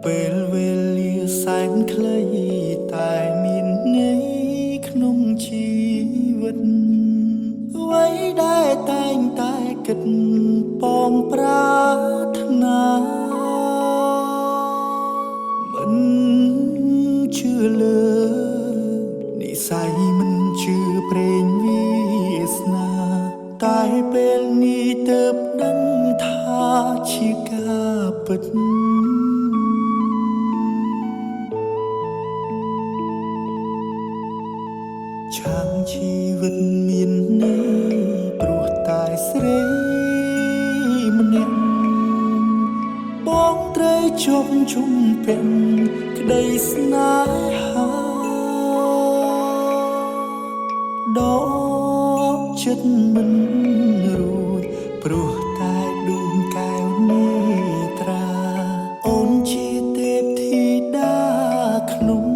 ពេលវេលាសែនខ្លីតែមានន័យក្នុងជីវិតអ្វីដែលតែងតែគិតពងប្រាថ្នាមិនជឿលើនិស័យមិនជឿព្រេងវាសនាតែពេលនេះទើបដឹងថាជាការពិតឆាងជីវិតមានន័យព្រោះតែស្រីម្នាក់បងត្រូវជប់ជុំពេញក្តីស្នេហាដកចិត្តមិនរួចព្រោះតែដួងកែវនេត្រាអូនជាទេពធីតាក្នុង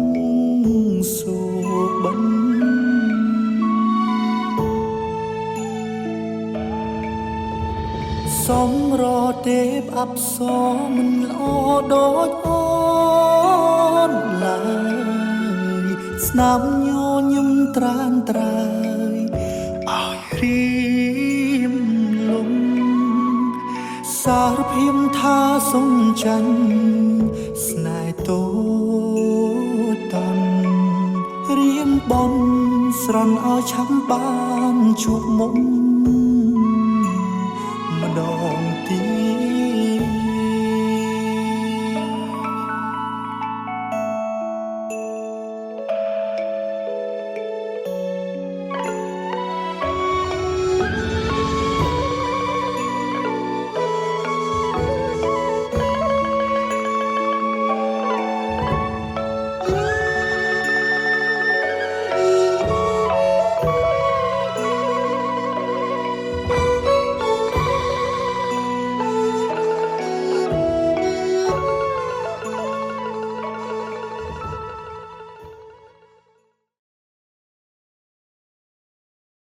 សូបិនសំរទេពអប្សរមិនល្អដូចអូនឡើយស្នាមញញឹមត្រានត្រើយឲ្យរៀមលំសារភាពថាសុំចាញ់ស្នេហ៍តូចតាន់រៀមបនស្រន់ឲ្យឆាប់បានជួបមុខ